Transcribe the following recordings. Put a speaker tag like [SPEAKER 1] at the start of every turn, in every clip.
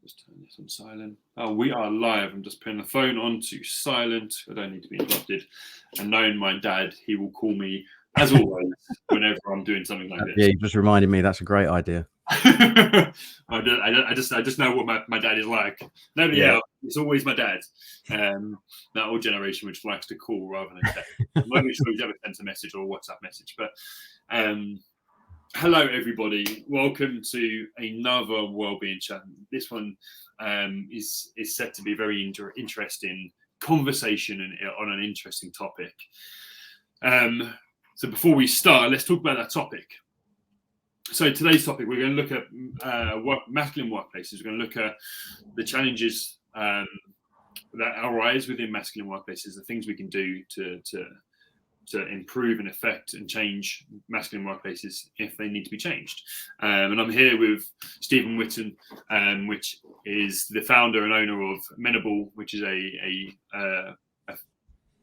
[SPEAKER 1] Just turn this on silent. Oh, we are live. I'm just putting the phone on to silent. I don't need to be interrupted. And knowing my dad, he will call me, as always, whenever I'm doing something like this.
[SPEAKER 2] Yeah, you just reminded me. That's a great idea.
[SPEAKER 1] I just know what my dad is like. Nobody else. It's always my dad. That old generation which likes to call rather than text. I'm not even sure he's ever sent a message or a WhatsApp message. But hello, everybody. Welcome to another Wellbeing chat. This one is set to be a very interesting conversation and on an interesting topic. So before we start, let's talk about that topic. So today's topic, we're going to look at masculine workplaces. We're going to look at the challenges that arise within masculine workplaces, the things we can do to improve and affect and change masculine workplaces if they need to be changed. And I'm here with Stephen Whitton, which is the founder and owner of Menable, which is an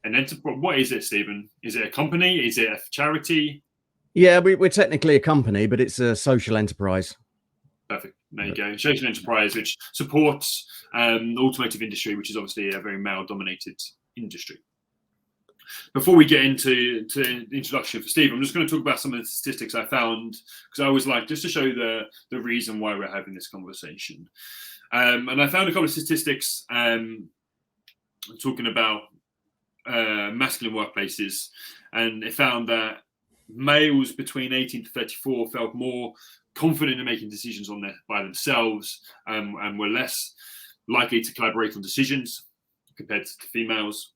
[SPEAKER 1] enterprise. What is it, Stephen? Is it a company? Is it a charity?
[SPEAKER 2] Yeah, we're technically a company, but it's a social enterprise.
[SPEAKER 1] Perfect. There you go. Social enterprise, which supports the automotive industry, which is obviously a very male-dominated industry. Before we get into the introduction for Steve, I'm just going to talk about some of the statistics I found, because I always like just to show the reason why we're having this conversation. And I found a couple of statistics talking about masculine workplaces, and it found that males between 18 to 34 felt more confident in making decisions by themselves and were less likely to collaborate on decisions compared to females.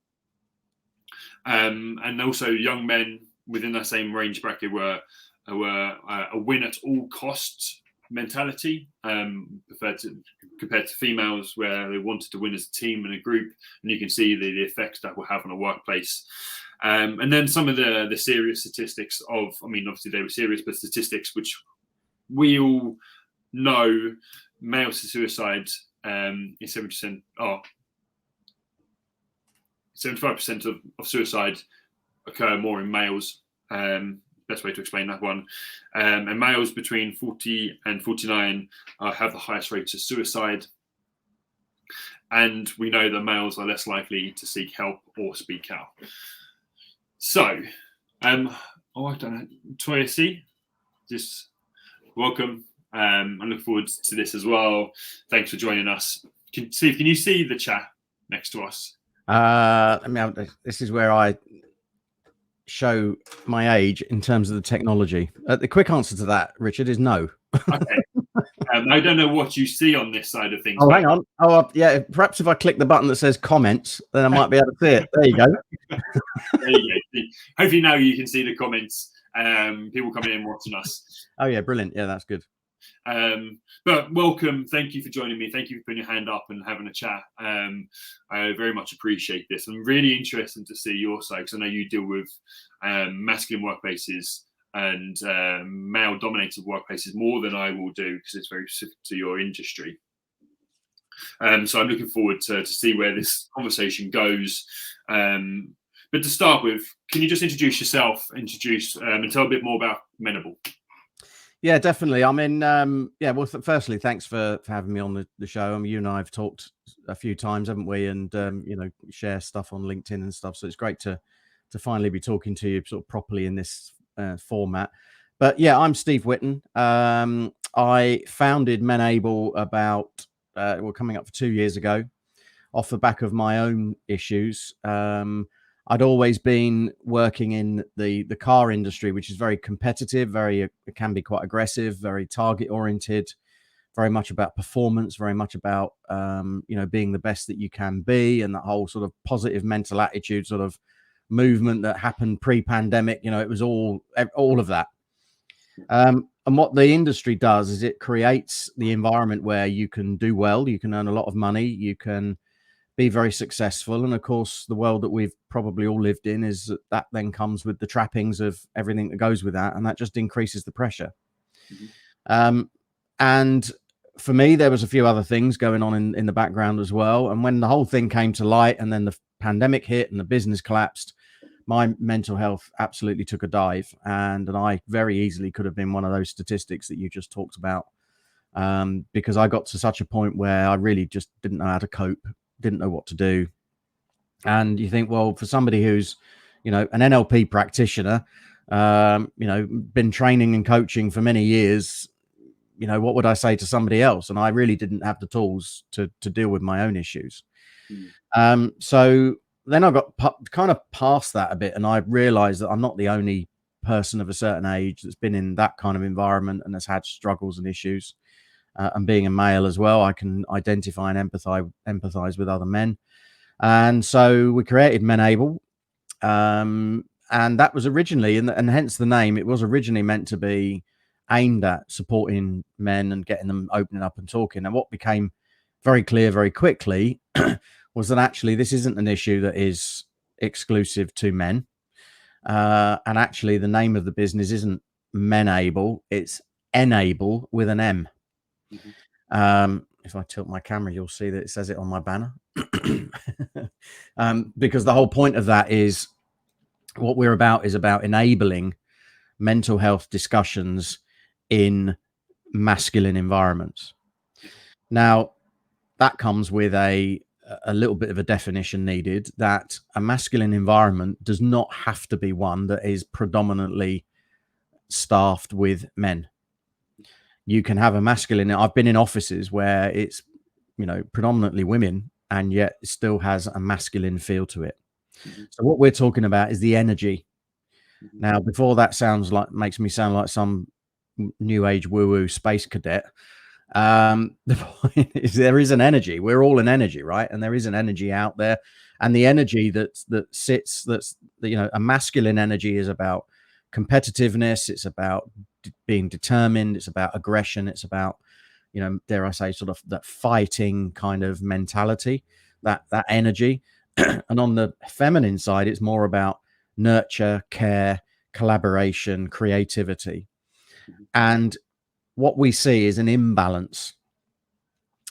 [SPEAKER 1] And also young men within that same range bracket were a win at all costs mentality compared to females, where they wanted to win as a team and a group. And you can see the effects that will have on a workplace. And then some of the serious statistics obviously they were serious, but statistics which we all know, male suicide is 70%. 75% of suicide occur more in males. Best way to explain that one. And males between 40 and 49 have the highest rates of suicide. And we know that males are less likely to seek help or speak out. So, I don't know, Toya C, just welcome. I look forward to this as well. Thanks for joining us. Steve, can you see the chat next to us?
[SPEAKER 2] This is where I show my age in terms of the technology. The quick answer to that, Richard, is no.
[SPEAKER 1] Okay. I don't know what you see on this side of things.
[SPEAKER 2] Oh, hang on. Yeah. Perhaps if I click the button that says comments, then I might be able to see it. There you go.
[SPEAKER 1] There you go. Hopefully now you can see the comments. People coming in watching us.
[SPEAKER 2] Oh yeah, brilliant. Yeah, that's good.
[SPEAKER 1] But welcome. Thank you for joining me. Thank you for putting your hand up and having a chat. I very much appreciate this. I'm really interested to see your side, because I know you deal with masculine workplaces and male-dominated workplaces more than I will do, because it's very specific to your industry. So I'm looking forward to see where this conversation goes. But to start with, can you just introduce yourself, and tell a bit more about Menable?
[SPEAKER 2] Yeah, definitely. I mean, well, firstly, thanks for having me on the show. You and I have talked a few times, haven't we? And, share stuff on LinkedIn and stuff. So it's great to finally be talking to you sort of properly in this format. But yeah, I'm Steve Whitton. I founded Menable about, coming up for 2 years ago, off the back of my own issues. I'd always been working in the car industry, which is very competitive, it can be quite aggressive, very target oriented, very much about performance, very much about, being the best that you can be, and that whole sort of positive mental attitude sort of movement that happened pre-pandemic. It was all of that. And what the industry does is it creates the environment where you can do well, you can earn a lot of money, you can be very successful. And of course, the world that we've probably all lived in is that then comes with the trappings of everything that goes with that. And that just increases the pressure. Mm-hmm. And for me, there was a few other things going on in the background as well. And when the whole thing came to light and then the pandemic hit and the business collapsed, my mental health absolutely took a dive. And I very easily could have been one of those statistics that you just talked about because I got to such a point where I really just didn't know how to cope, didn't know what to do. And you think, well, for somebody who's, you know, an NLP practitioner, you know, been training and coaching for many years, you know, what would I say to somebody else? And I really didn't have the tools to deal with my own issues. So then I got kind of past that a bit, and I realized that I'm not the only person of a certain age that's been in that kind of environment and has had struggles and issues. And being a male as well, I can identify and empathize with other men. And so we created Men Able. And that was originally, and hence the name, it was originally meant to be aimed at supporting men and getting them opening up and talking. And what became very clear very quickly was that actually this isn't an issue that is exclusive to men. And actually the name of the business isn't Men Able, it's Enable with an M. If I tilt my camera, you'll see that it says it on my banner. Because the whole point of that is what we're about is about enabling mental health discussions in masculine environments. Now, that comes with a little bit of a definition needed, that a masculine environment does not have to be one that is predominantly staffed with men. You can have a masculine. I've been in offices where it's, you know, predominantly women, and yet it still has a masculine feel to it. So what we're talking about is the energy. Now, before that makes me sound like some new age woo-woo space cadet. The point is there is an energy. We're all an energy, right? And there is an energy out there, and the energy that's you know, a masculine energy is about competitiveness. It's about being determined. It's about aggression. It's about, you know, dare I say, sort of that fighting kind of mentality, that energy. And on the feminine side, it's more about nurture, care, collaboration, creativity. And what we see is an imbalance.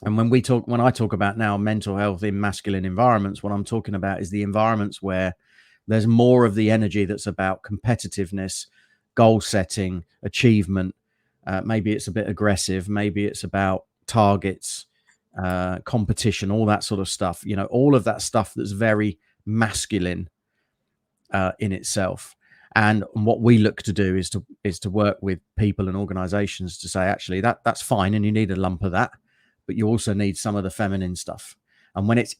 [SPEAKER 2] And when I talk about now mental health in masculine environments, what I'm talking about is the environments where there's more of the energy that's about competitiveness, goal setting, achievement. Maybe it's a bit aggressive. Maybe it's about targets, competition, all that sort of stuff. You know, all of that stuff that's very masculine in itself. And what we look to do is to work with people and organizations to say, actually, that's fine, and you need a lump of that, but you also need some of the feminine stuff. And when it's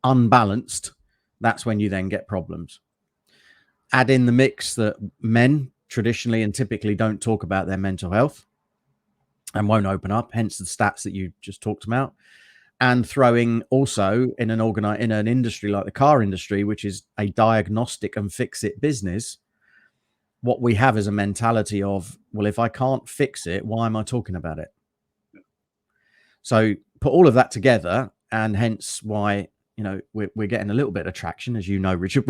[SPEAKER 2] unbalanced, that's when you then get problems. Add in the mix that men traditionally and typically don't talk about their mental health and won't open up, hence the stats that you just talked about. And throwing also in an industry like the car industry, which is a diagnostic and fix it business, what we have is a mentality of, well, if I can't fix it, why am I talking about it? So put all of that together, and hence why, you know, we're getting a little bit of traction, as you know, Richard,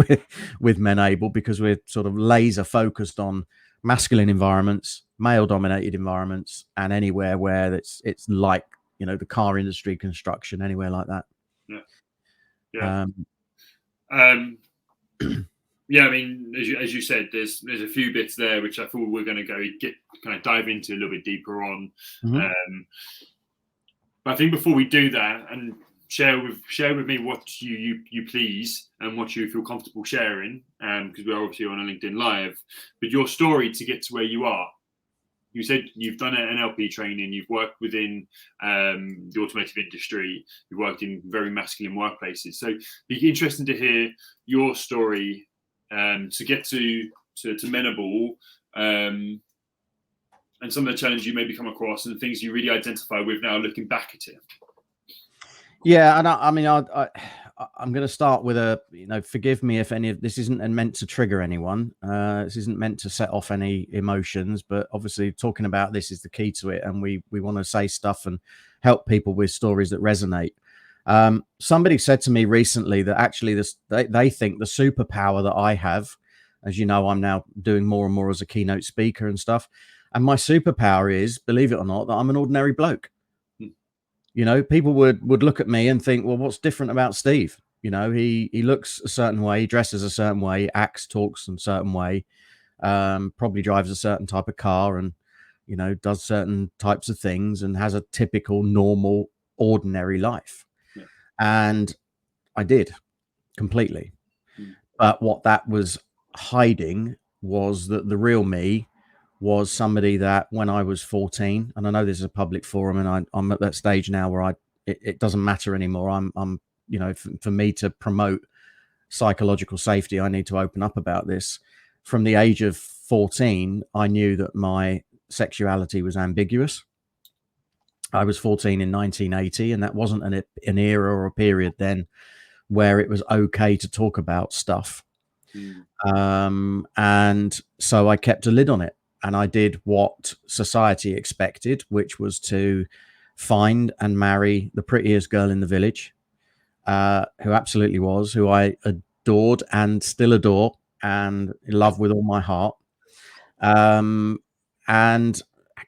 [SPEAKER 2] with Men Able, because we're sort of laser focused on masculine environments, male dominated environments, and anywhere where it's like, you know, the car industry, construction, anywhere like that.
[SPEAKER 1] Yeah, I mean, as you said, there's a few bits there which I thought we're going to dive into a little bit deeper on. But I think before we do that, and share with me what you please and what you feel comfortable sharing, because we're obviously on a LinkedIn Live, but your story to get to where you are. You said you've done an NLP training, you've worked within the automotive industry, you've worked in very masculine workplaces. So it'd be interesting to hear your story to get to Menable, and some of the challenges you maybe come across and the things you really identify with now looking back at it.
[SPEAKER 2] Yeah, and I mean, I'm going to start with forgive me if any of this isn't meant to trigger anyone. This isn't meant to set off any emotions, but obviously talking about this is the key to it. And we want to say stuff and help people with stories that resonate. Somebody said to me recently that actually they think the superpower that I have, as you know, I'm now doing more and more as a keynote speaker and stuff. And my superpower is, believe it or not, that I'm an ordinary bloke. You know, people would look at me and think, well, what's different about Steve? You know, he looks a certain way, dresses a certain way, acts, talks in a certain way, probably drives a certain type of car. And, you know, does certain types of things and has a typical, normal, ordinary life.
[SPEAKER 1] Yeah.
[SPEAKER 2] And I did completely. But what that was hiding was that the real me was somebody that when I was 14, and I know this is a public forum, and I'm at that stage now where it doesn't matter anymore. I'm you know, for me to promote psychological safety, I need to open up about this. From the age of 14, I knew that my sexuality was ambiguous. I was 14 in 1980, and that wasn't an era or a period then where it was okay to talk about stuff. And so I kept a lid on it, and I did what society expected, which was to find and marry the prettiest girl in the village, who absolutely was, who I adored and still adore and love with all my heart. And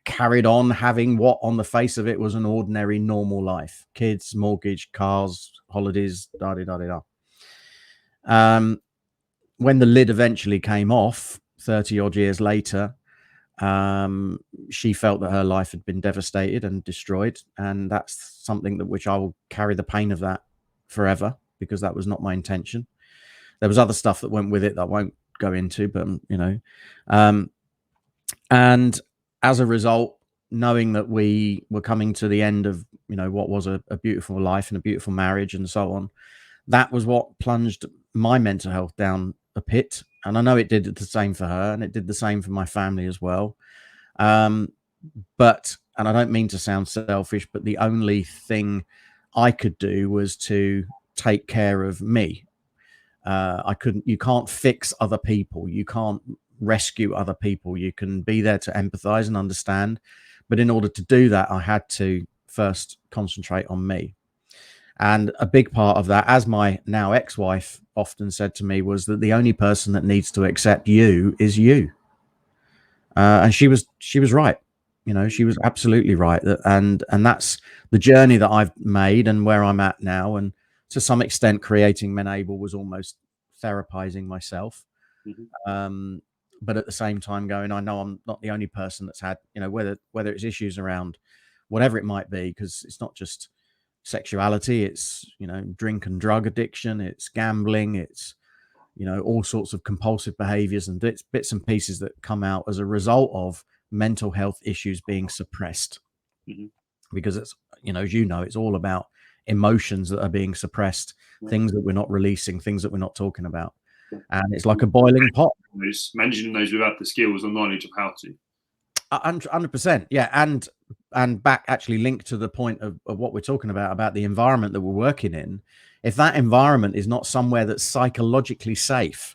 [SPEAKER 2] carried on having what on the face of it was an ordinary, normal life: kids, mortgage, cars, holidays, da-da-da-da-da. When the lid eventually came off 30 odd years later, she felt that her life had been devastated and destroyed, and that's something that which I will carry the pain of that forever, because that was not my intention. There was other stuff that went with it that I won't go into, but you know, and as a result, knowing that we were coming to the end of, you know, what was a beautiful life and a beautiful marriage and so on, that was what plunged my mental health down a pit. And I know it did the same for her, and it did the same for my family as well. But, and I don't mean to sound selfish, but the only thing I could do was to take care of me. You can't fix other people. You can't rescue other people. You can be there to empathize and understand. But in order to do that, I had to first concentrate on me. And a big part of that, as my now ex-wife often said to me, was that the only person that needs to accept you is you. And she was right. You know, she was absolutely right. And that's the journey that I've made and where I'm at now. And to some extent, creating Men Able was almost therapizing myself. But at the same time going, I know I'm not the only person that's had, you know, whether it's issues around whatever it might be, because it's not just sexuality, it's, you know, drink and drug addiction, it's gambling, it's, you know, all sorts of compulsive behaviors and bits and pieces that come out as a result of mental health issues being suppressed. Because it's, you know, as you know, it's all about emotions that are being suppressed, things that we're not releasing, things that we're not talking about. And it's like a boiling pot.
[SPEAKER 1] Managing those without the skills or knowledge of how to.
[SPEAKER 2] 100%. Yeah. And back actually linked to the point of what we're talking about the environment that we're working in. If that environment is not somewhere that's psychologically safe,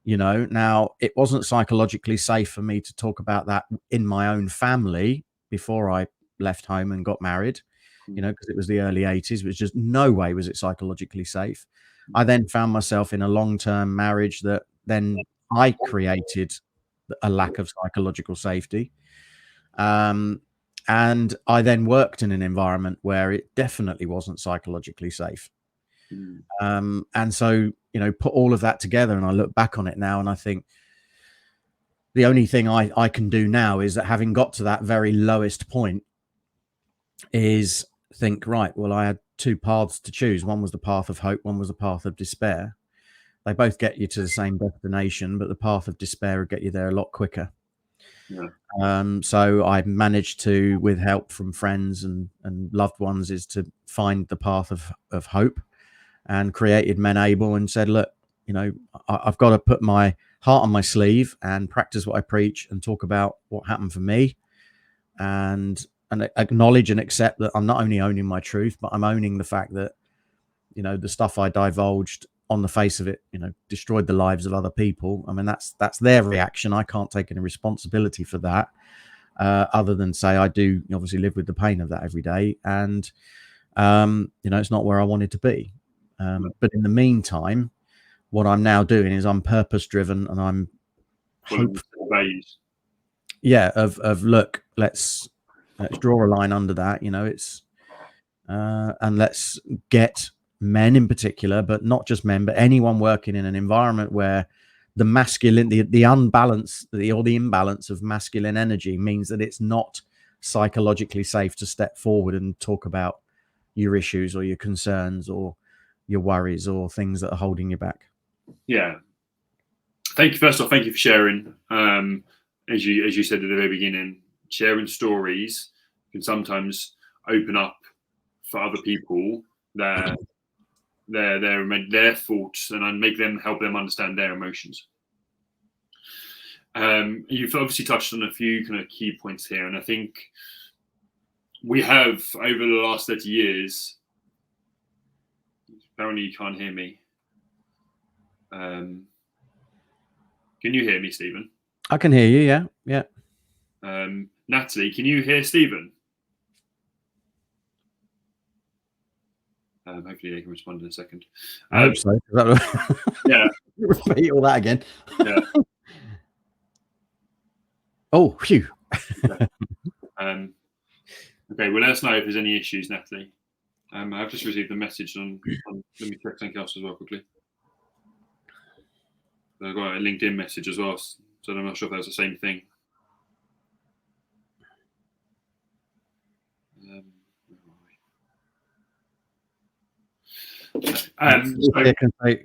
[SPEAKER 2] you know, now it wasn't psychologically safe for me to talk about that in my own family before I left home and got married, you know, because it was the early 80s. It was just no way was it psychologically safe. I then found myself in a long-term marriage that then I created a lack of psychological safety. And I then worked in an environment where it definitely wasn't psychologically safe. And so, you know, put all of that together, and I look back on it now and I think the only thing I can do now is that, having got to that very lowest point, is think, right, well, I had two paths to choose. One was the path of hope, one was the path of despair. They both get you to the same destination, but the path of despair will get you there a lot quicker. So I managed to, with help from friends and loved ones, is to find the path of hope, and created Men Able and said, look, you know, I've got to put my heart on my sleeve and practice what I preach and talk about what happened for me, and acknowledge and accept that I'm not only owning my truth, but I'm owning the fact that, you know, the stuff I divulged, on the face of it, you know, destroyed the lives of other people. I mean, that's their reaction. I can't take any responsibility for that, other than say I do obviously live with the pain of that every day. And, you know, it's not where I wanted to be. But in the meantime, what I'm now doing is I'm purpose driven, and I'm hopeful. Yeah, of look, let's draw a line under that. You know, it's and let's get men in particular, but not just men, but anyone working in an environment where the masculine, the unbalance, or the imbalance of masculine energy means that it's not psychologically safe to step forward and talk about your issues or your concerns or your worries or things that are holding you back.
[SPEAKER 1] Yeah. Thank you. First off, thank you for sharing. As you said at the very beginning, sharing stories can sometimes open up for other people their thoughts and help them understand their emotions. You've obviously touched on a few kind of key points here, and I think we have over the last 30 years. Apparently, you can't hear me. Can you hear me, Stephen?
[SPEAKER 2] I can hear you. Yeah.
[SPEAKER 1] Natalie, can you hear Stephen? Hopefully, they can respond in a second.
[SPEAKER 2] I hope so.
[SPEAKER 1] Yeah.
[SPEAKER 2] Repeat all that again.
[SPEAKER 1] Yeah.
[SPEAKER 2] Oh, phew.
[SPEAKER 1] Okay. Okay. Well, let us know if there's any issues, Natalie. I've just received a message on let me check something else as well quickly. I got a LinkedIn message as well, so I'm not sure if that's the same thing.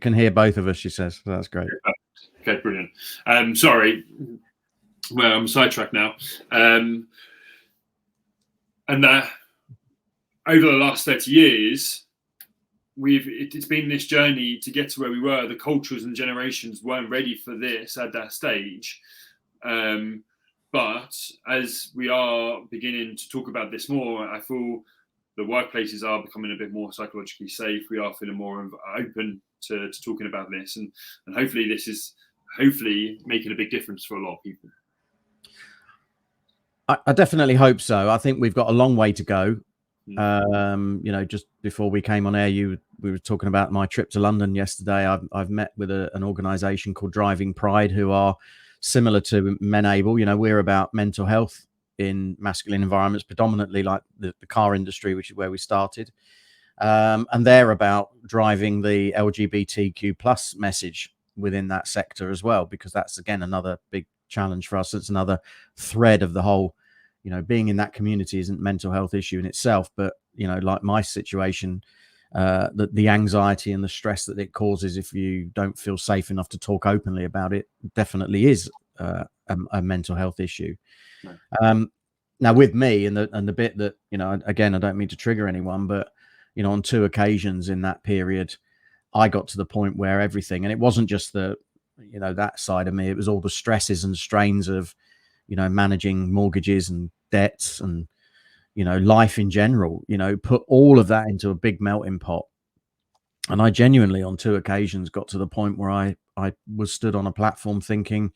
[SPEAKER 2] Can hear both of us, she says. So that's great.
[SPEAKER 1] Okay, brilliant. Sorry, well, I'm sidetracked now. And that over the last 30 years, it's been this journey to get to where we were. The cultures and generations weren't ready for this at that stage. But as we are beginning to talk about this more, I feel the workplaces are becoming a bit more psychologically safe. We are feeling more open to talking about this, and hopefully this is making a big difference for a lot of people.
[SPEAKER 2] I definitely hope so. I think we've got a long way to go. Just before we came on air, we were talking about my trip to London yesterday. I've met with an organisation called Driving Pride, who are similar to Men Able. We're about mental health in masculine environments, predominantly like the car industry, which is where we started. And they're about driving the LGBTQ plus message within that sector as well, because that's, again, another big challenge for us. It's another thread of the whole, being in that community isn't a mental health issue in itself, but, like my situation, the anxiety and the stress that it causes if you don't feel safe enough to talk openly about it definitely is a mental health issue. Right. Now with me and the bit that, again, I don't mean to trigger anyone, but, on 2 occasions in that period, I got to the point where everything, and it wasn't just that side of me, it was all the stresses and strains of, managing mortgages and debts and, life in general, put all of that into a big melting pot. And I genuinely, on 2 occasions, got to the point where I was stood on a platform thinking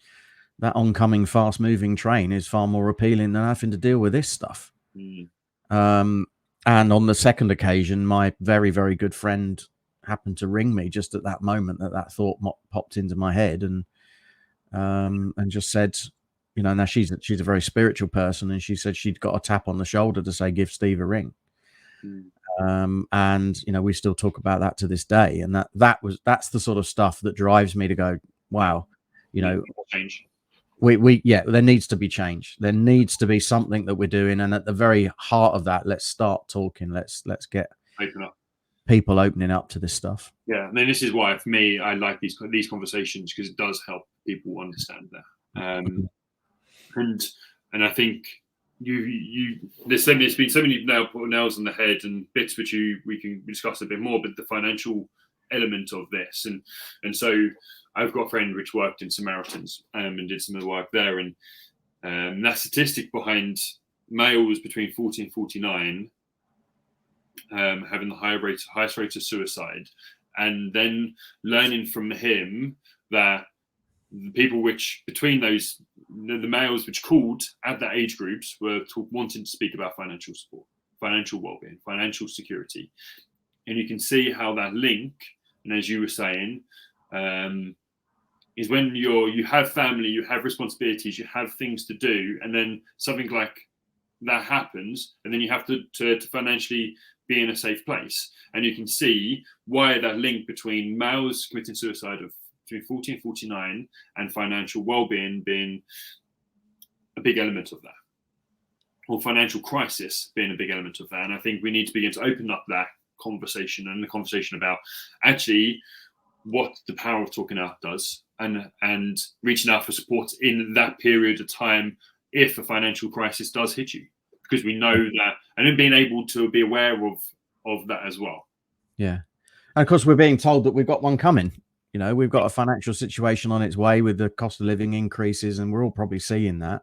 [SPEAKER 2] that oncoming fast moving train is far more appealing than having to deal with this stuff. And on the second occasion, my very, very good friend happened to ring me just at that moment that thought popped into my head, and just said, now she's a very spiritual person, and she said she'd got a tap on the shoulder to say, give Steve a ring. And we still talk about that to this day, and that's the sort of stuff that drives me to go, wow,
[SPEAKER 1] change.
[SPEAKER 2] There needs to be change. There needs to be something that we're doing, and at the very heart of that, let's start talking. Let's get people opening up to this stuff.
[SPEAKER 1] Yeah, and then this is why, for me, I like these conversations, because it does help people understand that. And I think there's been so many nails on the head and bits which we can discuss a bit more, but the financial element of this, and so I've got a friend which worked in Samaritans and did some of the work there, and that statistic behind males between 40 and 49 having the highest rate of suicide, and then learning from him that the people which between those, the males which called at that age groups were wanting to speak about financial support, financial well-being, financial security, and you can see how that link, and as you were saying, is when you have family, you have responsibilities, you have things to do, and then something like that happens, and then you have to financially be in a safe place, and you can see why that link between males committing suicide of between 40 and 49, and financial well-being being a big element of that, or financial crisis being a big element of that. And I think we need to begin to open up that conversation, and the conversation about actually what the power of talking out does, and reaching out for support in that period of time if a financial crisis does hit you, because we know that, and then being able to be aware of that as well.
[SPEAKER 2] Yeah. And of course, we're being told that we've got one coming. You know, we've got a financial situation on its way with the cost of living increases, and we're all probably seeing that.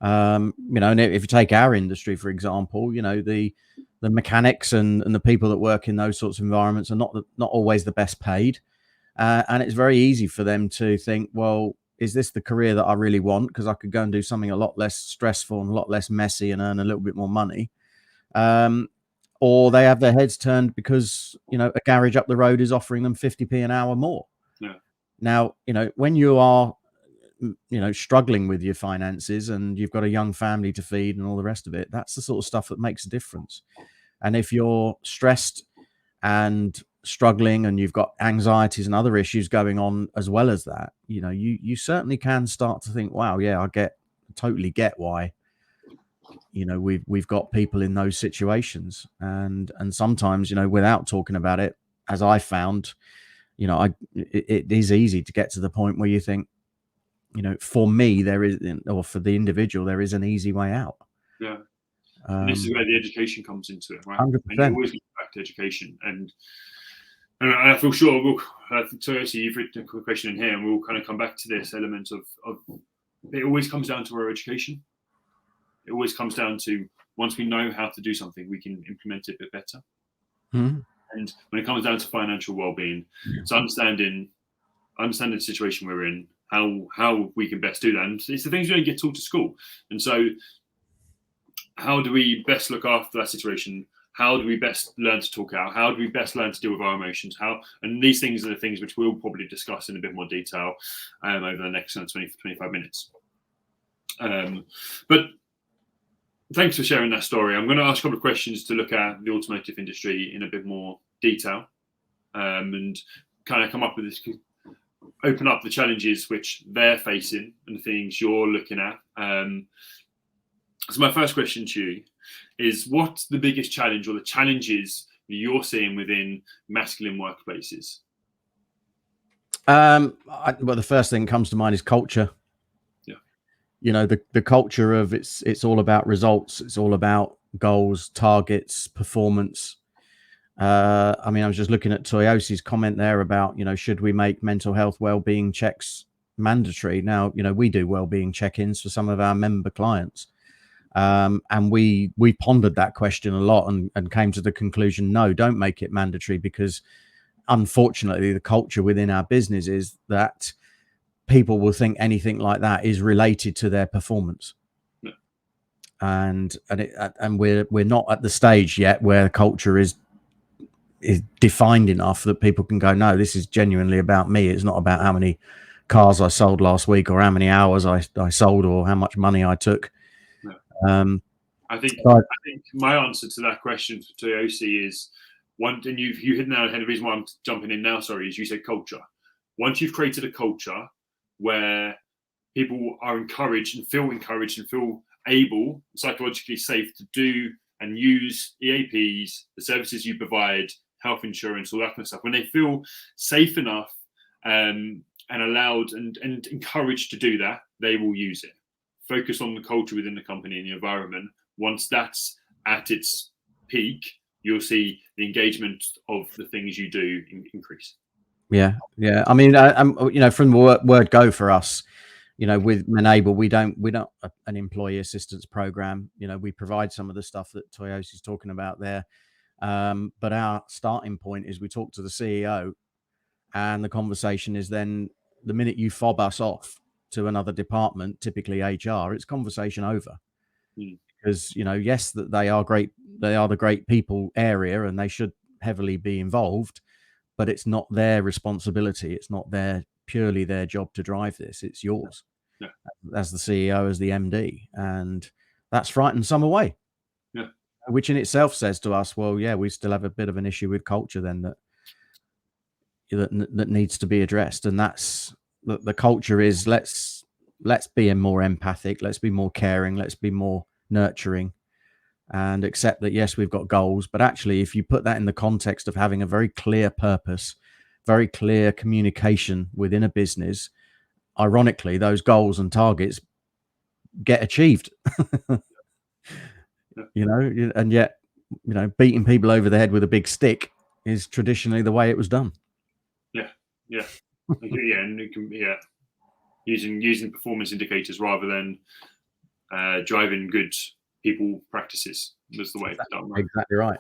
[SPEAKER 2] You know, and if you take our industry, for example, you know, the mechanics and the people that work in those sorts of environments are not always the best paid. And it's very easy for them to think, well, is this the career that I really want? Because I could go and do something a lot less stressful and a lot less messy and earn a little bit more money. Or they have their heads turned because, you know, a garage up the road is offering them 50p an hour more.
[SPEAKER 1] Yeah.
[SPEAKER 2] Now, you know, when you are, you know, struggling with your finances and you've got a young family to feed and all the rest of it, that's the sort of stuff that makes a difference. And if you're stressed and struggling and you've got anxieties and other issues going on as well as that, you know, you certainly can start to think, wow, yeah, totally get why, you know, we've got people in those situations. And sometimes, you know, without talking about it, as I found, you know, it is easy to get to the point where you think, you know, for me, or for the individual, there is an easy way out.
[SPEAKER 1] Yeah. And this is where the education comes into it, right?
[SPEAKER 2] 100%.
[SPEAKER 1] And you always get back to education. And I feel sure Toyosi, you've written a quick question in here, and we'll kind of come back to this element of it always comes down to our education. It always comes down to, once we know how to do something, we can implement it a bit better.
[SPEAKER 2] Mm-hmm.
[SPEAKER 1] And when it comes down to financial well-being, it's understanding the situation we're in, how we can best do that. And it's the things you don't get taught to school. And so how do we best look after that situation? How do we best learn to talk out? How do we best learn to deal with our emotions? And these things are the things which we'll probably discuss in a bit more detail over the next 20 to 25 minutes. But thanks for sharing that story. I'm going to ask a couple of questions to look at the automotive industry in a bit more detail, and kind of come up with this, open up the challenges which they're facing and the things you're looking at. So my first question to you is, what's the biggest challenge or the challenges that you're seeing within masculine workplaces?
[SPEAKER 2] Well, the first thing that comes to mind is culture.
[SPEAKER 1] Yeah.
[SPEAKER 2] You know, the culture of it's all about results. It's all about goals, targets, performance. I mean, I was just looking at Toyosi's comment there about, you know, should we make mental health well-being checks mandatory? Now, you know, we do well-being check-ins for some of our member clients. And we pondered that question a lot and came to the conclusion, no, don't make it mandatory, because unfortunately the culture within our business is that people will think anything like that is related to their performance.
[SPEAKER 1] Yeah.
[SPEAKER 2] And we're not at the stage yet where culture is defined enough that people can go, no, this is genuinely about me. It's not about how many cars I sold last week or how many hours I sold or how much money I took.
[SPEAKER 1] I think my answer to that question for Toyosi is one, and you hit the nail on the head. The reason why I'm jumping in now, sorry, is you said culture. Once you've created a culture where people are encouraged and feel able, psychologically safe to do and use EAPs, the services you provide, health insurance, all that kind of stuff, when they feel safe enough and allowed and encouraged to do that, they will use it. Focus on the culture within the company and the environment. Once that's at its peak, you'll see the engagement of the things you do increase.
[SPEAKER 2] Yeah. I mean, you know, from the word go for us, you know, with Menable, we don't an employee assistance program. You know, we provide some of the stuff that Toyosi's talking about there, but our starting point is we talk to the CEO, and the conversation is then the minute you fob us off to another department, typically HR, it's conversation over. Because, you know, yes, that they are the great people area and they should heavily be involved, but it's not their responsibility. It's not purely their job to drive this. It's yours.
[SPEAKER 1] Yeah.
[SPEAKER 2] As the CEO, as the MD, and that's frightened some away.
[SPEAKER 1] Yeah.
[SPEAKER 2] Which in itself says to us, well, yeah, we still have a bit of an issue with culture then. That that needs to be addressed, and that's the culture is let's be more empathic, let's be more caring, let's be more nurturing, and accept that yes, we've got goals, but actually if you put that in the context of having a very clear purpose, very clear communication within a business, ironically those goals and targets get achieved. And yet, beating people over the head with a big stick is traditionally the way it was done.
[SPEAKER 1] Yeah, and it can, using performance indicators rather than driving good people practices was the way it's done. Right?
[SPEAKER 2] Exactly right.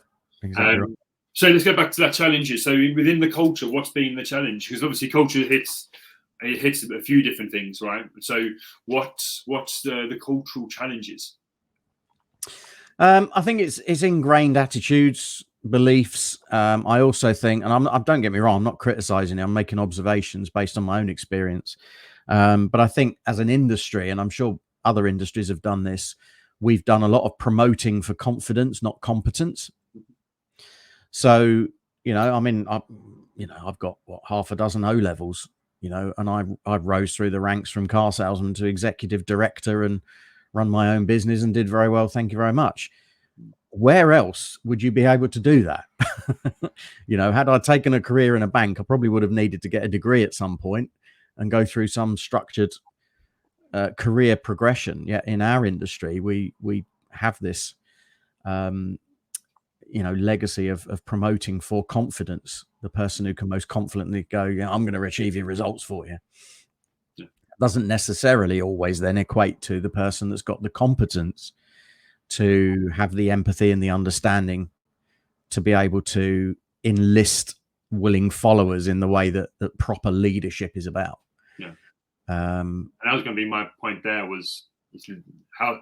[SPEAKER 1] So let's go back to that challenges. So within the culture, what's been the challenge? Because obviously culture hits a few different things, right? So what's the cultural challenges?
[SPEAKER 2] I think it's ingrained attitudes, beliefs. I also think, and don't get me wrong, I'm not criticizing it. I'm making observations based on my own experience. But I think as an industry, and I'm sure other industries have done this, we've done a lot of promoting for confidence, not competence. So, I've got half a dozen O levels, and I rose through the ranks from car salesman to executive director and run my own business and did very well. Thank you very much. Where else would you be able to do that? Had I taken a career in a bank, I probably would have needed to get a degree at some point and go through some structured career progression. Yet in our industry, we have this, legacy of promoting for confidence, the person who can most confidently go, I'm going to achieve your results for you. Doesn't necessarily always then equate to the person that's got the competence to have the empathy and the understanding to be able to enlist willing followers in the way that proper leadership is about.
[SPEAKER 1] And that was going to be my point there, was how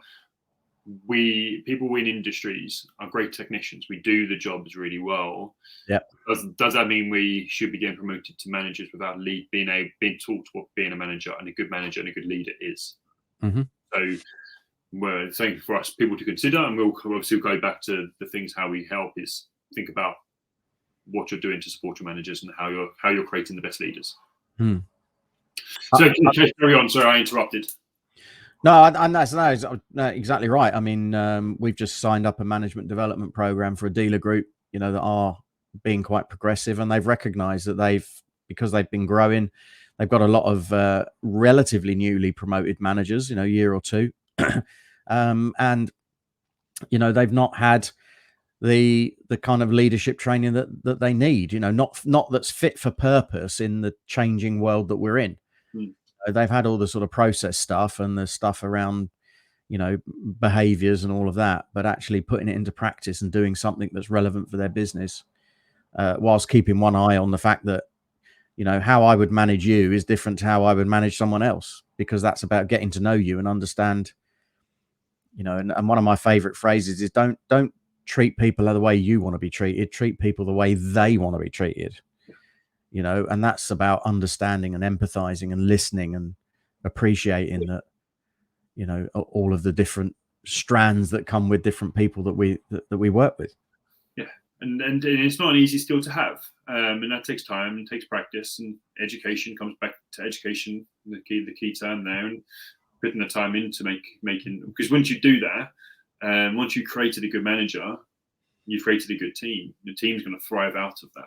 [SPEAKER 1] people in industries are great technicians. We do the jobs really well. Does that mean we should be getting promoted to managers without being taught what being a manager and a good leader is? So we're saying for us people to consider, and we'll obviously go back to the things how we help is think about what you're doing to support your managers and how you're creating the best leaders. So carry on. Sorry, I interrupted.
[SPEAKER 2] No, that's exactly right. I mean, we've just signed up a management development program for a dealer group, that are being quite progressive, and they've recognized that because they've been growing, they've got a lot of relatively newly promoted managers, a year or two. And they've not had the kind of leadership training that they need, not that's fit for purpose in the changing world that we're in. They've had all the sort of process stuff and the stuff around, behaviors and all of that, but actually putting it into practice and doing something that's relevant for their business, whilst keeping one eye on the fact that, how I would manage you is different to how I would manage someone else, because that's about getting to know you and understand, and one of my favorite phrases is don't treat people the way you want to be treated, treat people the way they want to be treated. And that's about understanding and empathizing and listening and appreciating that, all of the different strands that come with different people that we work with.
[SPEAKER 1] Yeah. And it's not an easy skill to have. And that takes time and takes practice, and education comes back to education, the key term there, and putting the time into making, because once you do that, once you created a good manager, you've created a good team. The team's going to thrive out of that.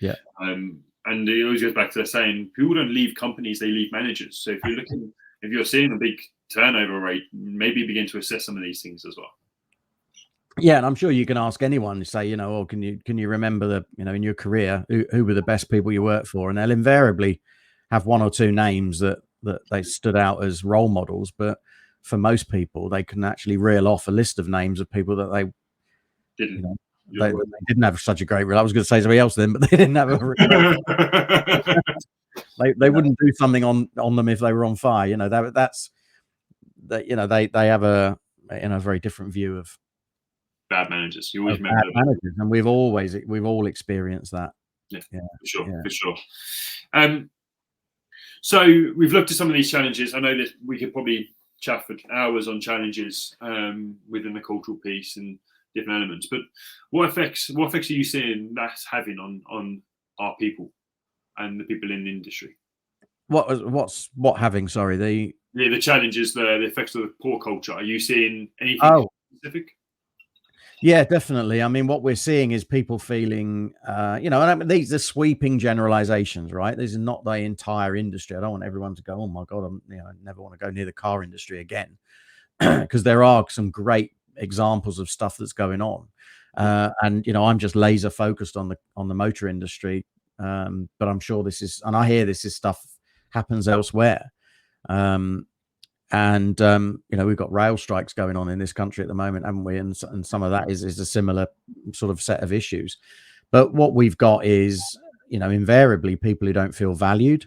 [SPEAKER 2] Yeah.
[SPEAKER 1] And it always goes back to the saying, people don't leave companies, they leave managers. So if you're seeing a big turnover rate, maybe begin to assess some of these things as well.
[SPEAKER 2] Yeah, and I'm sure you can ask anyone, say, can you remember in your career, who were the best people you worked for? And they'll invariably have one or two names that they stood out as role models. But for most people, they can actually reel off a list of names of people that they didn't. They didn't have such a great. I was going to say somebody else then, but they didn't have a. they wouldn't do something on them if they were on fire. That's that. They have a very different view of
[SPEAKER 1] bad managers. You always remember
[SPEAKER 2] bad managers, and we've all experienced that.
[SPEAKER 1] Yeah, for sure. So we've looked at some of these challenges. I know that we could probably chat for hours on challenges within the cultural piece and different elements. But what effects are you seeing that's having on our people and the people in the industry.
[SPEAKER 2] What having? Sorry,
[SPEAKER 1] the challenges, the effects of the poor culture. Are you seeing anything specific?
[SPEAKER 2] Yeah, definitely. I mean, what we're seeing is people feeling, and I mean, these are sweeping generalizations, right? These are not the entire industry. I don't want everyone to go, oh my God, I never want to go near the car industry again, because there are some great examples of stuff that's going on. And, I'm just laser focused on the motor industry. But I'm sure and I hear this is stuff happens elsewhere. And we've got rail strikes going on in this country at the moment, haven't we? And some of that is a similar sort of set of issues. But what we've got is, invariably people who don't feel valued,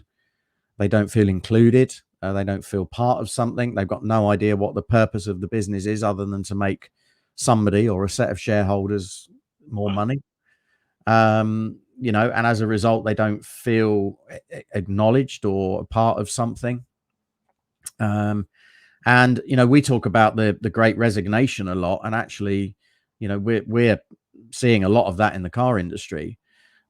[SPEAKER 2] they don't feel included, they don't feel part of something. They've got no idea what the purpose of the business is other than to make somebody or a set of shareholders more money. And as a result, they don't feel acknowledged or a part of something. And we talk about the Great Resignation a lot, and actually, we're seeing a lot of that in the car industry.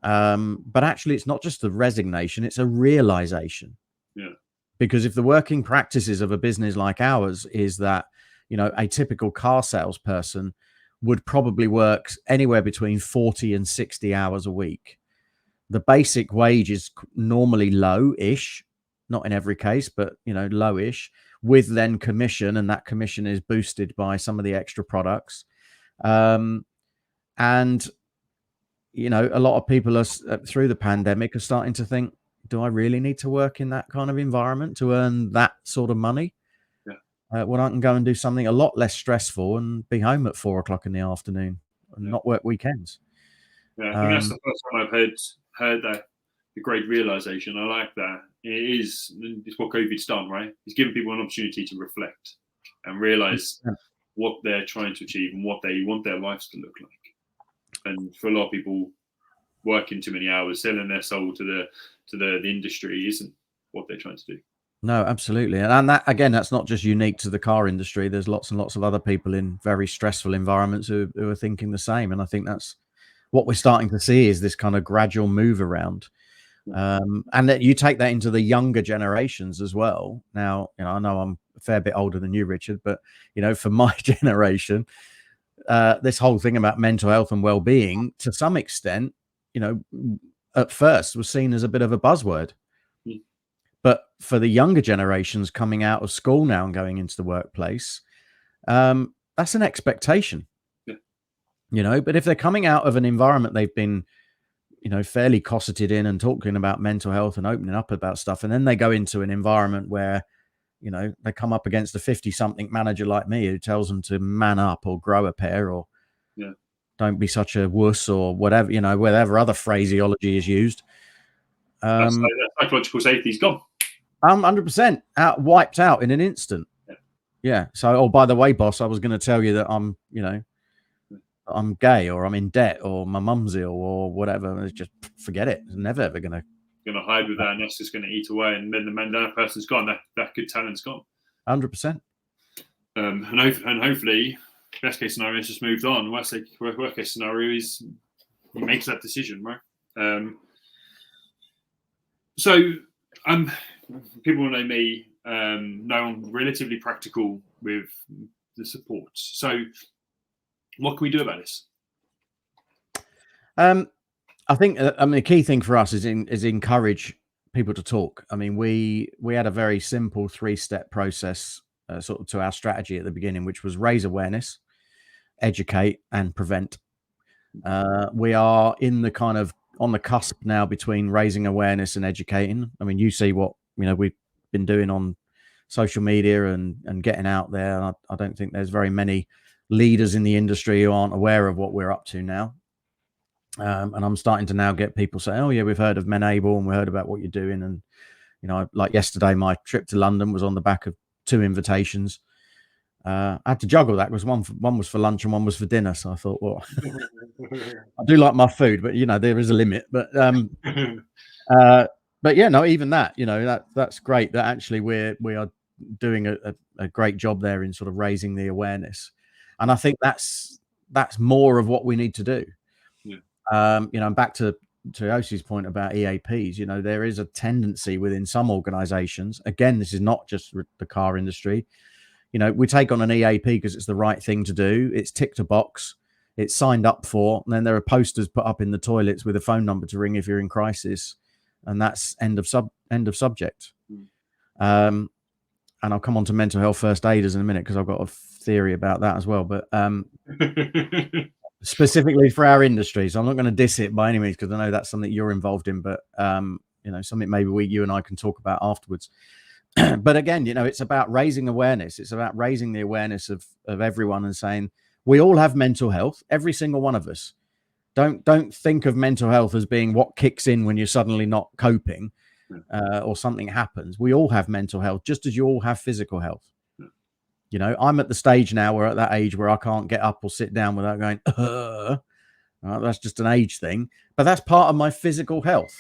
[SPEAKER 2] But actually, it's not just the resignation; it's a realization.
[SPEAKER 1] Yeah.
[SPEAKER 2] Because if the working practices of a business like ours is that, a typical car salesperson would probably work anywhere between 40 and 60 hours a week. The basic wage is normally low-ish, not in every case, but low-ish, with then commission, and that commission is boosted by some of the extra products. And a lot of people are through the pandemic are starting to think, do I really need to work in that kind of environment to earn that sort of money?
[SPEAKER 1] Yeah.
[SPEAKER 2] When I can go and do something a lot less stressful and be home at 4 o'clock in the afternoon and not work weekends.
[SPEAKER 1] Yeah, I think that's the first time I've heard that, the great realization. I like that. It's what COVID's done, right? It's given people an opportunity to reflect and realize what they're trying to achieve and what they want their lives to look like. And for a lot of people, working too many hours, selling their soul to the industry isn't what they're trying to do.
[SPEAKER 2] No, absolutely. And that, again, that's not just unique to the car industry. There's lots and lots of other people in very stressful environments who are thinking the same. And I think that's what we're starting to see, is this kind of gradual move around. And that you take that into the younger generations as well. Now, I know I'm a fair bit older than you, Richard, but, for my generation, this whole thing about mental health and well-being, to some extent, at first was seen as a bit of a buzzword. But for the younger generations coming out of school now and going into the workplace, that's an expectation. But if they're coming out of an environment they've been, fairly cosseted in and talking about mental health and opening up about stuff, and then they go into an environment where, they come up against a 50-something manager like me who tells them to man up or grow a pair or don't be such a wuss or whatever, whatever other phraseology is used.
[SPEAKER 1] Psychological safety's gone.
[SPEAKER 2] 100% wiped out in an instant. Yeah. So, oh, by the way, boss, I was going to tell you that I'm gay or I'm in debt or my mum's ill or whatever. It's just forget it. It's never ever going to
[SPEAKER 1] hide with that, and that's just going to eat away. And then that person's gone. That good talent's gone.
[SPEAKER 2] 100%.
[SPEAKER 1] And hopefully, best case scenario is just moved on. Worst case scenario is he makes that decision, right? So people who know me know I'm relatively practical with the support. So what can we do about this?
[SPEAKER 2] I think the key thing for us is encourage people to talk. I mean, we had a very simple 3-step process sort of to our strategy at the beginning, which was raise awareness, educate, and prevent. We are in the kind of on the cusp now between raising awareness and educating. I mean, you see what we've been doing on social media and getting out there. I don't think there's very many leaders in the industry who aren't aware of what we're up to now. And I'm starting to now get people say, oh yeah, we've heard of Menable and we heard about what you're doing. And, like yesterday, my trip to London was on the back of 2 invitations. I had to juggle that because one was for lunch and one was for dinner. So I thought, well, I do like my food, but there is a limit. But yeah, no, even that, that's great. That actually we are doing a great job there in sort of raising the awareness, and I think that's more of what we need to do. And back to Osi's point about EAPs, you know, there is a tendency within some organizations, again, this is not just the car industry, you know, we take on an EAP because it's the right thing to do. It's ticked a box, it's signed up for, and then there are posters put up in the toilets with a phone number to ring if you're in crisis, and that's end of subject. And I'll come on to mental health first aiders in a minute because I've got a theory about that as well. But specifically for our industry, so I'm not going to diss it by any means because I know that's something you're involved in, but you know, something maybe you and I can talk about afterwards. But again, you know, it's about raising awareness. It's about raising the awareness of everyone and saying we all have mental health, every single one of us. Don't think of mental health as being what kicks in when you're suddenly not coping. Or something happens. We all have mental health, just as you all have physical health. You know, I'm at the stage now where at that age where I can't get up or sit down without going, that's just an age thing. But that's part of my physical health,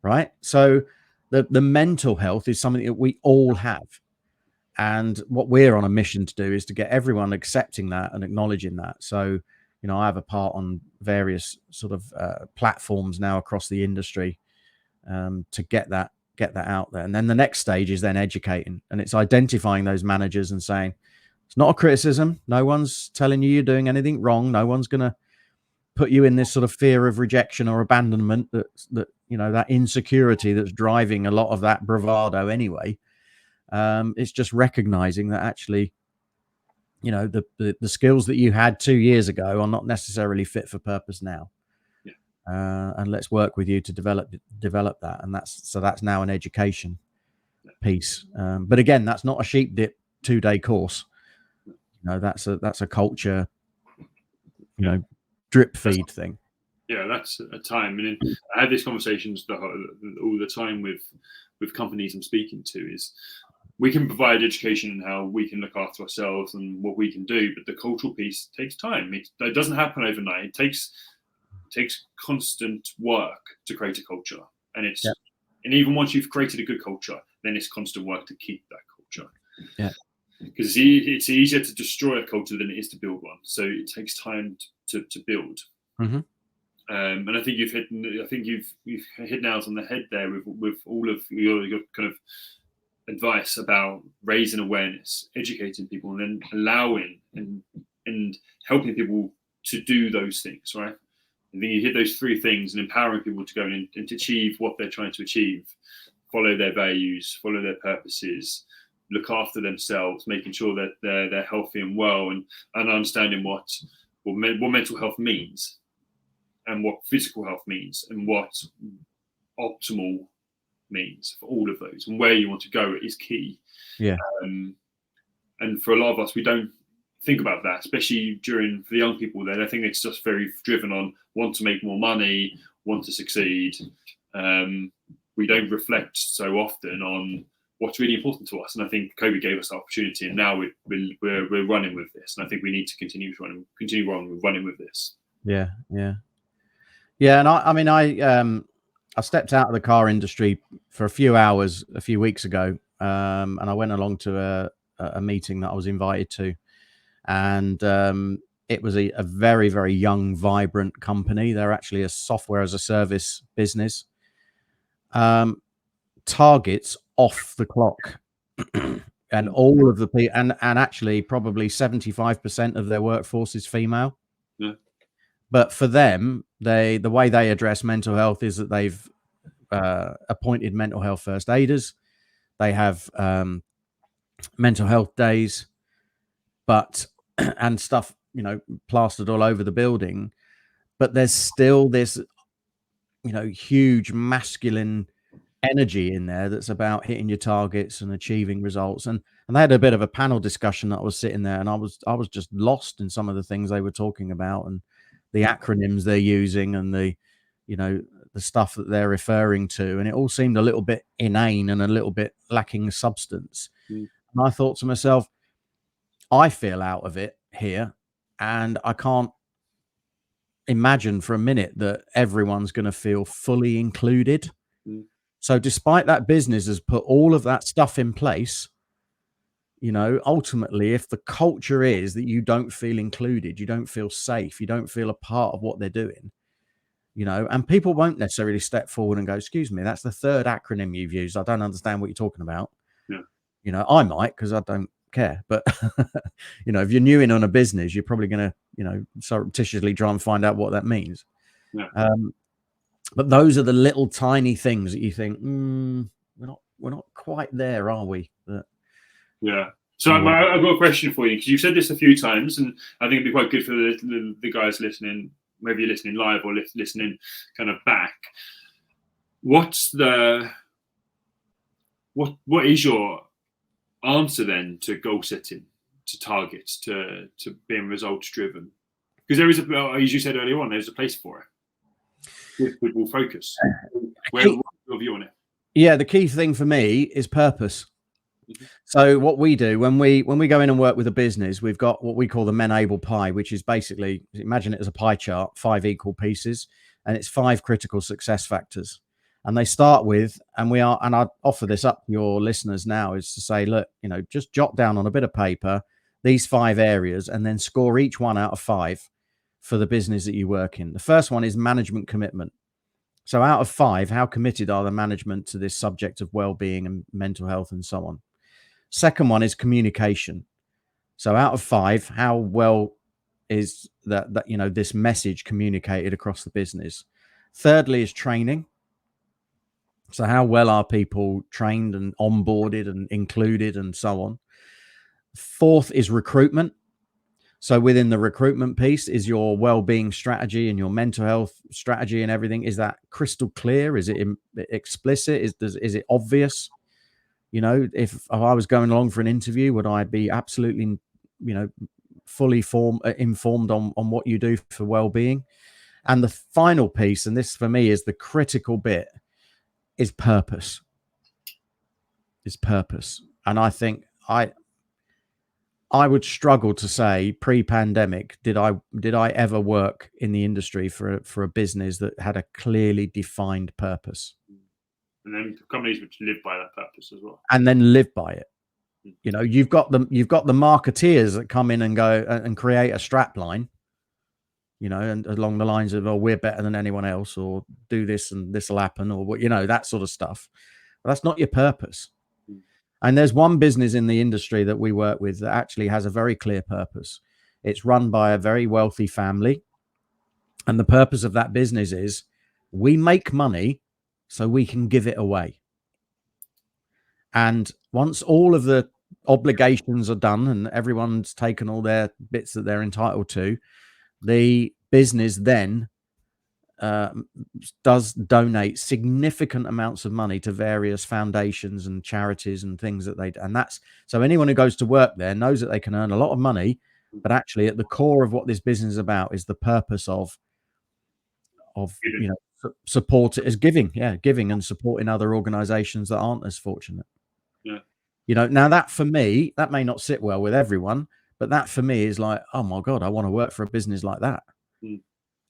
[SPEAKER 2] right? So the mental health is something that we all have. And what we're on a mission to do is to get everyone accepting that and acknowledging that. So, you know, I have a part on various sort of platforms now across the industry to get that out there. And then the next stage is then educating, and it's identifying those managers and saying it's not a criticism, no one's telling you you're doing anything wrong, no one's going to put you in this sort of fear of rejection or abandonment that you know, that insecurity that's driving a lot of that bravado anyway. It's just recognizing that actually, you know, the skills that you had 2 years ago are not necessarily fit for purpose now. And let's work with you to develop that. And that's now an education piece. But again, that's not a sheep dip 2-day course. You know, that's a culture, you know, drip feed thing.
[SPEAKER 1] Yeah, that's a time. And I have these conversations all the time with companies I'm speaking to. Is we can provide education and how we can look after ourselves and what we can do, but the cultural piece takes time. It doesn't happen overnight. It takes constant work to create a culture, and and even once you've created a good culture, then it's constant work to keep that culture. Because it's easier to destroy a culture than it is to build one. So it takes time to build. And I think you've hit nails on the head there with all of your kind of advice about raising awareness, educating people, and then allowing and helping people to do those things, right? And then you hit those 3 things and empowering people to go and to achieve what they're trying to achieve, follow their values, follow their purposes, look after themselves, making sure that they're healthy and well, and understanding what mental health means and what physical health means and what optimal means for all of those, and where you want to go is key. And for a lot of us, we don't think about that, especially for the young people there. I think it's just very driven on want to make more money, want to succeed. We don't reflect so often on what's really important to us. And I think COVID gave us the opportunity, and now we're running with this. And I think we need to continue running with this.
[SPEAKER 2] Yeah. And I mean, I stepped out of the car industry for a few hours a few weeks ago, and I went along to a meeting that I was invited to. And it was a very, very young, vibrant company. They're actually a software as a service business. Targets off the clock. And all of the people, and actually probably 75% of their workforce is female. But for them, the way they address mental health is that they've appointed mental health first aiders. They have mental health days, and stuff, you know, plastered all over the building. But there's still this, you know, huge masculine energy in there that's about hitting your targets and achieving results. And they had a bit of a panel discussion that I was sitting there, and I was just lost in some of the things they were talking about and the acronyms they're using and the, you know, the stuff that they're referring to. And it all seemed a little bit inane and a little bit lacking substance. And I thought to myself, I feel out of it here, and I can't imagine for a minute that everyone's going to feel fully included. So despite that business has put all of that stuff in place, you know, ultimately, if the culture is that you don't feel included, you don't feel safe, you don't feel a part of what they're doing, you know, and people won't necessarily step forward and go, excuse me, that's the third acronym you've used. I don't understand what you're talking about.
[SPEAKER 1] Yeah.
[SPEAKER 2] You know, I might, because I don't care, but you know, if you're new in on a business, you're probably going to, you know, surreptitiously try and find out what that means.
[SPEAKER 1] Yeah.
[SPEAKER 2] But those are the little tiny things that you think, we're not quite there, are we? But,
[SPEAKER 1] yeah. So I've got a question for you, because you've said this a few times, and I think it'd be quite good for the guys listening, maybe you're listening live or listening kind of back. What's the what is your answer then to goal setting, to targets, to being results driven? Because there is as you said earlier on, there's a place for it. If people focus. What's your view on it?
[SPEAKER 2] Yeah, the key thing for me is purpose.
[SPEAKER 1] Mm-hmm.
[SPEAKER 2] So what we do when we go in and work with a business, we've got what we call the Men-Able pie, which is basically, imagine it as a pie chart, 5 equal pieces, and it's 5 critical success factors. And they start with, and I'd offer this up to your listeners now, is to say, look, you know, just jot down on a bit of paper these 5 areas and then score each one out of 5 for the business that you work in. The first one is management commitment. So out of 5, how committed are the management to this subject of well-being and mental health and so on? Second one is communication. So out of 5, how well is that you know, this message communicated across the business? Thirdly is training. So how well are people trained and onboarded and included and so on? Fourth is recruitment. So within the recruitment piece, is your well-being strategy and your mental health strategy and everything, is that crystal clear? Is it explicit? Is it obvious? You know, if I was going along for an interview, would I be absolutely, you know, fully informed on what you do for well-being? And the final piece, and this for me is the critical bit, is purpose. Is purpose. And I think I would struggle to say pre-pandemic, did I ever work in the industry for a business that had a clearly defined purpose?
[SPEAKER 1] And then companies which live by that purpose as well.
[SPEAKER 2] And then live by it. You know, you've got the marketeers that come in and go and create a strap line, you know, and along the lines of, oh, we're better than anyone else, or do this and this will happen, or what, you know, that sort of stuff. But that's not your purpose. And there's one business in the industry that we work with that actually has a very clear purpose. It's run by a very wealthy family. And the purpose of that business is, we make money so we can give it away. And once all of the obligations are done and everyone's taken all their bits that they're entitled to, the business then does donate significant amounts of money to various foundations and charities and things that and that's, so anyone who goes to work there knows that they can earn a lot of money, but actually at the core of what this business is about is the purpose of you know, support is giving and supporting other organizations that aren't as fortunate.
[SPEAKER 1] Yeah.
[SPEAKER 2] You know, now that for me, that may not sit well with everyone, but that for me is like, oh my God, I want to work for a business like that.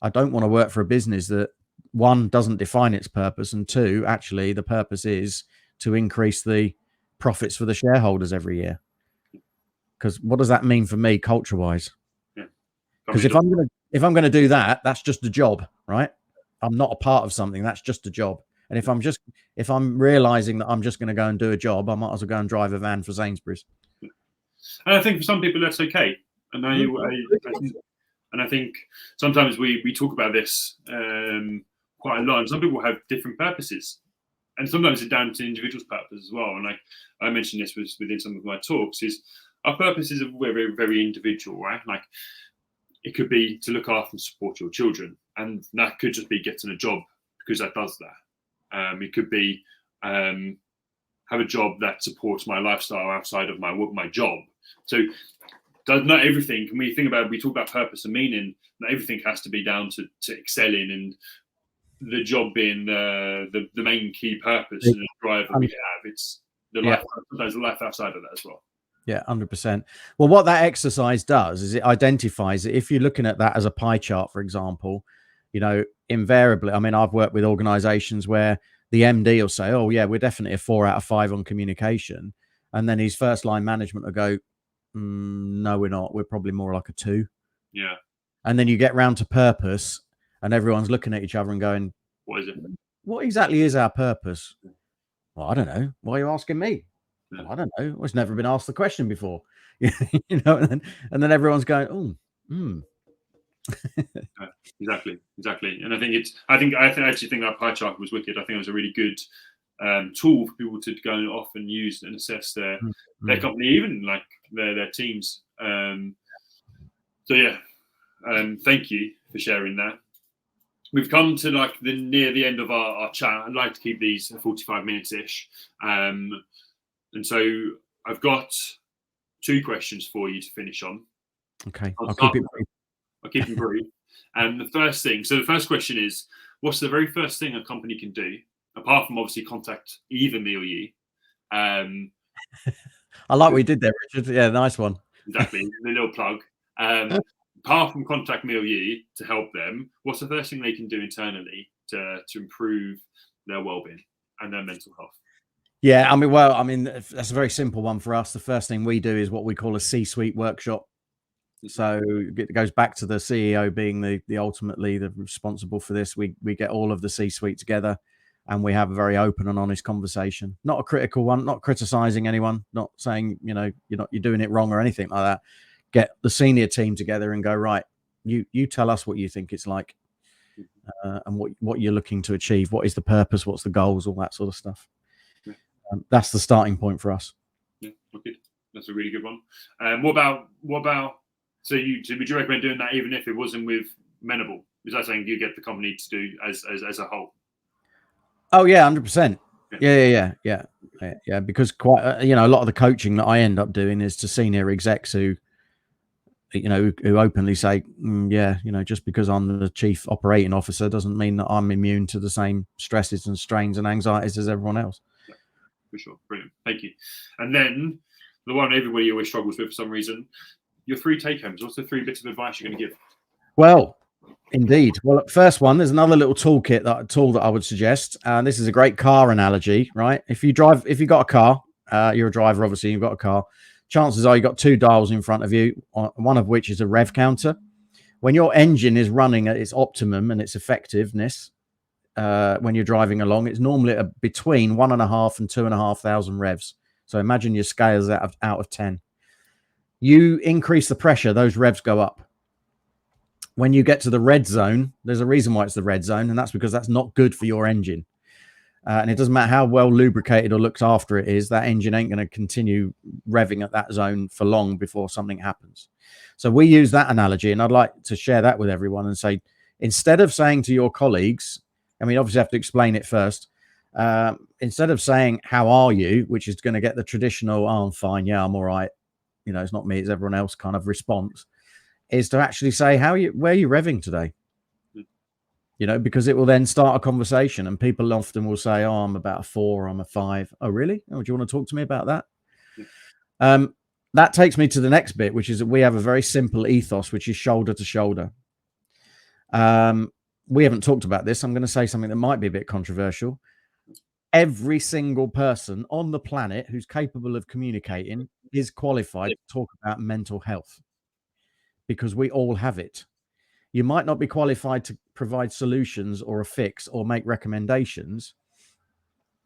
[SPEAKER 2] I don't want to work for a business that, one, doesn't define its purpose, and two, actually the purpose is to increase the profits for the shareholders every year. Because what does that mean for me culture wise? Because if I'm going to do that, that's just a job, right? I'm not a part of something. That's just a job. And if I'm realizing that I'm just going to go and do a job, I might as well go and drive a van for Sainsbury's.
[SPEAKER 1] And I think for some people that's okay. And I think sometimes we talk about this quite a lot. And some people have different purposes, and sometimes it's down to individuals' purpose as well. And I mentioned this within some of my talks, is our purposes are very, very individual, right? Like, it could be to look after and support your children, and that could just be getting a job because that does that. It could be have a job that supports my lifestyle outside of my job. So not everything, when we talk about purpose and meaning, not everything has to be down to excelling and the job being the main key purpose and the drive that we have. It's the life, sometimes the life outside of that as well.
[SPEAKER 2] Yeah, 100%. Well, what that exercise does is it identifies it. If you're looking at that as a pie chart, for example, you know, invariably, I mean, I've worked with organizations where the MD will say, oh yeah, we're definitely a 4 out of 5 on communication. And then his first line management will go, no, we're not. We're probably more like a 2.
[SPEAKER 1] Yeah.
[SPEAKER 2] And then you get round to purpose and everyone's looking at each other and going,
[SPEAKER 1] What is it?
[SPEAKER 2] what exactly is our purpose? Well, I don't know. Why are you asking me?
[SPEAKER 1] Yeah.
[SPEAKER 2] Well, I don't know. It's never been asked the question before. You know, and then everyone's going, oh,
[SPEAKER 1] Exactly. And I actually think that pie chart was wicked. I think it was a really good tool for people to go off and use and assess their company, even like their teams. So yeah, thank you for sharing that. We've come to like near the end of our chat. I'd like to keep these 45 minutes ish, and so I've got 2 questions for you to finish on.
[SPEAKER 2] Okay, I'll keep it brief.
[SPEAKER 1] I'll keep them brief. And the first question is, what's the very first thing a company can do, apart from obviously contact either me or you?
[SPEAKER 2] I like what you did there, Richard. Yeah, nice one.
[SPEAKER 1] Exactly, the little plug. Apart from contact me or you to help them, what's the first thing they can do internally to improve their well-being and their mental health?
[SPEAKER 2] Yeah, I mean, that's a very simple one for us. The first thing we do is what we call a C-suite workshop. So it goes back to the CEO being the ultimately the responsible for this. We get all of the C-suite together, and we have a very open and honest conversation. Not a critical one, not criticizing anyone, not saying you're doing it wrong or anything like that. Get the senior team together and go, right, you tell us what you think it's like, and what you're looking to achieve. What is the purpose? What's the goals? All that sort of stuff.
[SPEAKER 1] Yeah.
[SPEAKER 2] That's the starting point for us.
[SPEAKER 1] Yeah, okay. That's a really good one. What about? So would you recommend doing that even if it wasn't with Menable? Is that something you get the company to do as a whole?
[SPEAKER 2] Oh yeah, 100%. Yeah. Because quite a lot of the coaching that I end up doing is to senior execs who openly say, just because I'm the chief operating officer doesn't mean that I'm immune to the same stresses and strains and anxieties as everyone else.
[SPEAKER 1] Yeah, for sure. Brilliant. Thank you. And then the one everybody always struggles with for some reason, your 3 take-homes. What's the 3 bits of advice you're going to give?
[SPEAKER 2] Well, indeed. Well, first one, there's another little tool that I would suggest. And this is a great car analogy, right? If you've got a car, you're a driver, obviously, you've got a car. Chances are you've got 2 dials in front of you, one of which is a rev counter. When your engine is running at its optimum and its effectiveness, when you're driving along, it's normally between 1.5 and 2,500 revs. So imagine your scales out of 10. You increase the pressure, those revs go up. When you get to the red zone, there's a reason why it's the red zone, and that's because that's not good for your engine. And it doesn't matter how well lubricated or looked after it is, that engine ain't going to continue revving at that zone for long before something happens. So we use that analogy, and I'd like to share that with everyone and say, instead of saying to your colleagues, and we obviously have to explain it first, instead of saying, how are you, which is going to get the traditional, oh, I'm fine, yeah, I'm all right, it's not me, it's everyone else kind of response, is to actually say, where are you revving today? Because it will then start a conversation, and people often will say, oh, I'm about a 4, I'm a 5. Oh, really? Oh, do you want to talk to me about that? Yeah. That takes me to the next bit, which is that we have a very simple ethos, which is shoulder to shoulder. We haven't talked about this. I'm going to say something that might be a bit controversial. Every single person on the planet who's capable of communicating is qualified to talk about mental health, because we all have it. You might not be qualified to provide solutions or a fix or make recommendations,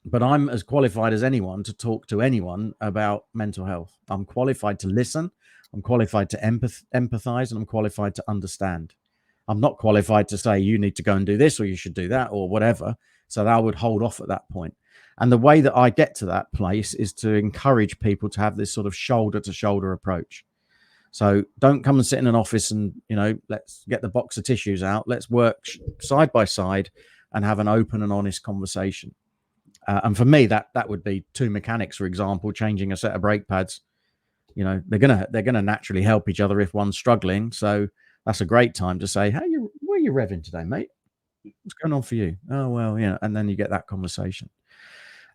[SPEAKER 2] but I'm as qualified as anyone to talk to anyone about mental health. I'm qualified to listen. I'm qualified to empathize, and I'm qualified to understand. I'm not qualified to say you need to go and do this or you should do that or whatever. So I would hold off at that point. And the way that I get to that place is to encourage people to have this sort of shoulder to shoulder approach. So don't come and sit in an office and, let's get the box of tissues out. Let's work side by side and have an open and honest conversation. And for me, that would be 2 mechanics, for example, changing a set of brake pads. They're gonna naturally help each other if one's struggling. So that's a great time to say, hey, where are you revving today, mate? What's going on for you? Oh, well, and then you get that conversation.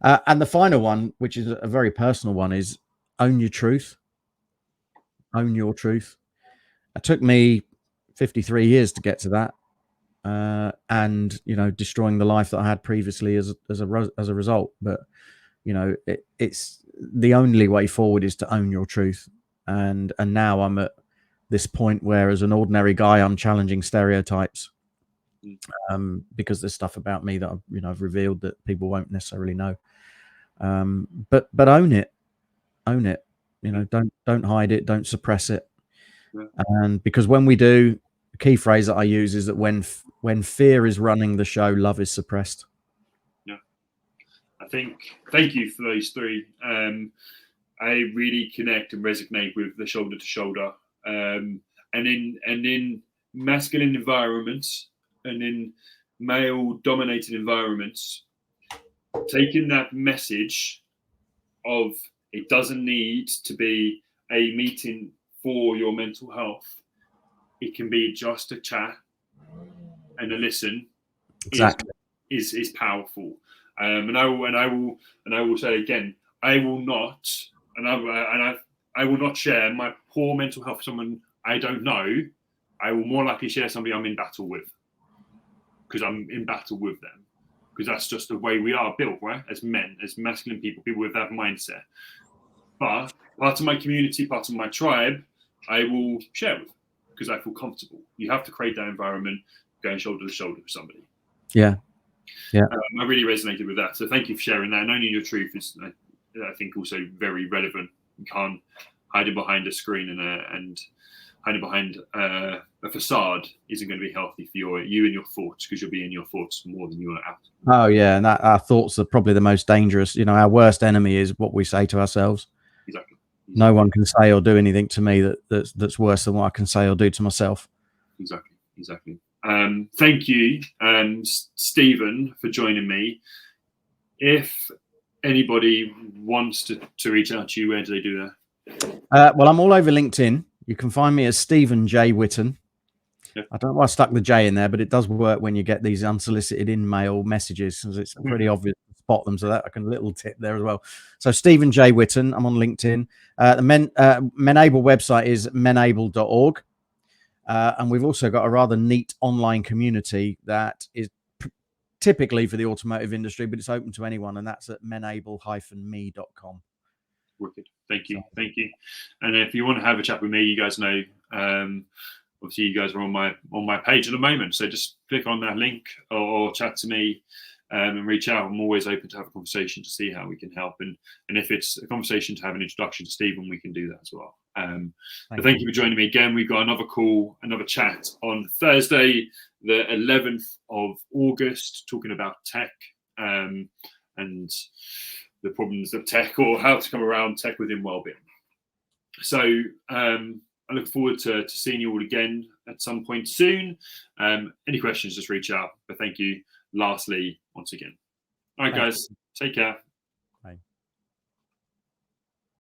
[SPEAKER 2] And the final one, which is a very personal one, is own your truth. Own your truth. It took me 53 years to get to that. And destroying the life that I had previously as a result. But it's the only way forward is to own your truth. And now I'm at this point where, as an ordinary guy, I'm challenging stereotypes. because there's stuff about me that I've revealed that people won't necessarily know. But own it. Don't hide it. Don't suppress it. And because when we do, the key phrase that I use is that when fear is running the show, love is suppressed.
[SPEAKER 1] Yeah, I think. Thank you for those three. I really connect and resonate with the shoulder to shoulder, and in masculine environments and in male dominated environments, taking that message of it doesn't need to be a meeting for your mental health. It can be just a chat and a listen.
[SPEAKER 2] Exactly.
[SPEAKER 1] Is powerful. And I will say again, I will not share my poor mental health with someone I don't know. I will more likely share somebody I'm in battle with, because I'm in battle with them, because that's just the way we are built, right? As men, as masculine people with that mindset. But part of my community, part of my tribe, I will share with, because I feel comfortable. You have to create that environment, going shoulder to shoulder with somebody.
[SPEAKER 2] Yeah.
[SPEAKER 1] I really resonated with that. So thank you for sharing that. And owning your truth is, I think, also very relevant. You can't hide it behind a screen and hiding behind a facade isn't going to be healthy for you and your thoughts, because you'll be in your thoughts more than you are out.
[SPEAKER 2] Oh yeah, and our thoughts are probably the most dangerous. Our worst enemy is what we say to ourselves.
[SPEAKER 1] Exactly.
[SPEAKER 2] No one can say or do anything to me that's worse than what I can say or do to myself.
[SPEAKER 1] Exactly. Thank you, Stephen, for joining me. If anybody wants to reach out to you, where do they do that?
[SPEAKER 2] Well, I'm all over LinkedIn. You can find me as Stephen J. Whitton. Yep. I don't know why I stuck the J in there, but it does work when you get these unsolicited in-mail messages, because it's pretty obvious to spot them. So that I can little tip there as well. So Stephen J. Whitton, I'm on LinkedIn. The Menable website is menable.org. And we've also got a rather neat online community that is typically for the automotive industry, but it's open to anyone, and that's at menable-me.com.
[SPEAKER 1] Wicked. Thank you. And if you want to have a chat with me, you guys know, obviously you guys are on my page at the moment, so just click on that link or chat to me and reach out. I'm always open to have a conversation to see how we can help, and if it's a conversation to have an introduction to Stephen, we can do that as well. Thank you for joining me again. We've got another chat on Thursday, the 11th of August, talking about tech and the problems of tech, or how to come around tech within wellbeing. So I look forward to seeing you all again at some point soon. Any questions, just reach out. But thank you lastly once again. All right, guys, take care.